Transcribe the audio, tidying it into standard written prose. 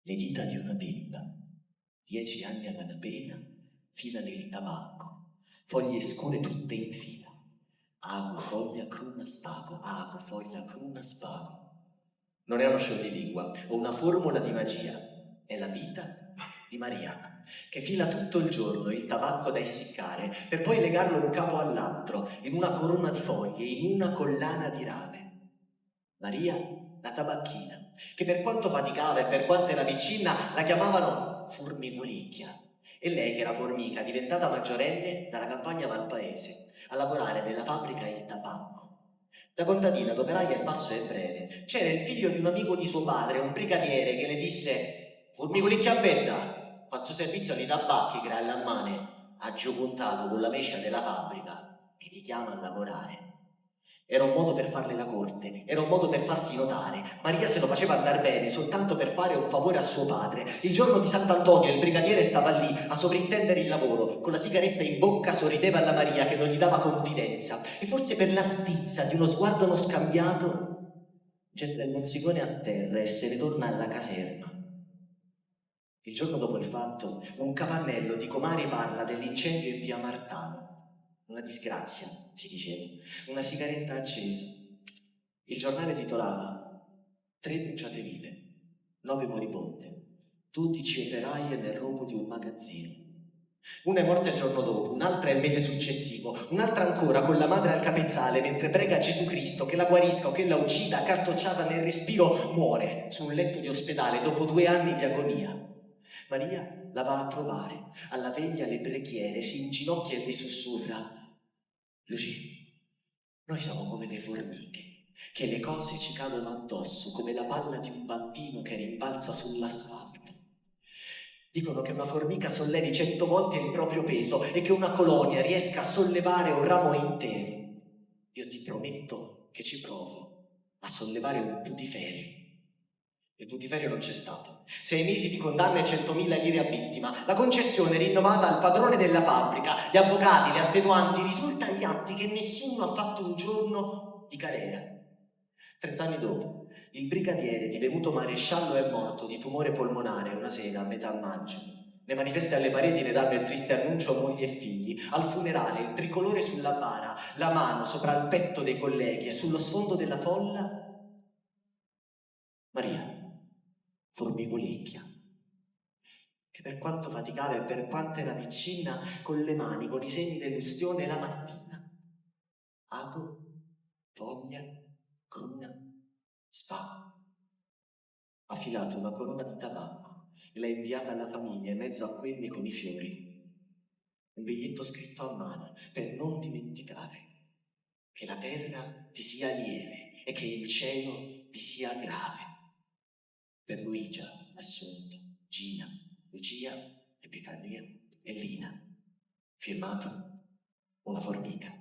Le dita di una bimba, 10 anni a malapena, filano il tabacco, foglie scure tutte in fila. Ago, foglia, cruna, spago, ago, foglia, cruna, spago. Non è uno scioglilingua o una formula di magia, è la vita di Maria, che fila tutto il giorno il tabacco da essiccare per poi legarlo un capo all'altro, in una corona di foglie, in una collana di rame. Maria, la tabacchina, che per quanto faticava e per quanto era piccina, la chiamavano Formicolicchia. E lei, che era formica, diventata maggiorenne, dalla campagna va al paese, a lavorare nella fabbrica il tabacco. Da contadina ad operaia il passo è breve. C'era il figlio di un amico di suo padre, un brigadiere, che le disse: Formicolicchia bella, faccio servizio nei tabacchi, che alla mane ha giocontato con la mescia della fabbrica, che ti chiama a lavorare. Era un modo per farle la corte, era un modo per farsi notare. Maria se lo faceva andar bene soltanto per fare un favore a suo padre. Il giorno di Sant'Antonio il brigadiere stava lì a sovrintendere il lavoro, con la sigaretta in bocca sorrideva alla Maria che non gli dava confidenza, e forse per la stizza di uno sguardo non scambiato getta il mozzicone a terra e se ne torna alla caserma. Il giorno dopo il fatto, un capannello di comari parla dell'incendio in via Martano. Una disgrazia, si diceva, una sigaretta accesa. Il giornale titolava 3 bruciate vive, 9 moribonde, 12 operaie nel rogo di un magazzino. Una è morta il giorno dopo, un'altra il mese successivo, un'altra ancora con la madre al capezzale mentre prega Gesù Cristo che la guarisca o che la uccida, accartocciata nel respiro, muore su un letto di ospedale dopo 2 anni di agonia. Maria la va a trovare, alla veglia le preghiere, si inginocchia e le sussurra: Lucy, noi siamo come le formiche, che le cose ci cadono addosso come la palla di un bambino che rimbalza sull'asfalto. Dicono che una formica sollevi 100 volte il proprio peso e che una colonia riesca a sollevare un ramo intero. Io ti prometto che ci provo a sollevare un putiferio. Il putiferio non c'è stato. 6 mesi di condanna e 100.000 lire a vittima. La concessione rinnovata al padrone della fabbrica. Gli avvocati, le attenuanti. Risulta agli atti che nessuno ha fatto un giorno di galera. 30 anni dopo, il brigadiere, divenuto maresciallo, è morto di tumore polmonare una sera a metà maggio. Le manifeste alle pareti ne danno il triste annuncio a mogli e figli. Al funerale, il tricolore sulla bara, la mano sopra il petto dei colleghi e sullo sfondo della folla Maria, Formicolicchia, che per quanto faticava e per quanto era piccina, con le mani, con i segni dell'ustione la mattina. Ago, foglia, cruna, spago. Ha filato una corona di tabacco e l'ha inviata alla famiglia in mezzo a quelli con i fiori. Un biglietto scritto a mano per non dimenticare che la terra ti sia lieve e che il cielo ti sia grave. Per Luigia, Assunta, Gina, Lucia, Epifania e Lina. Firmato una formica.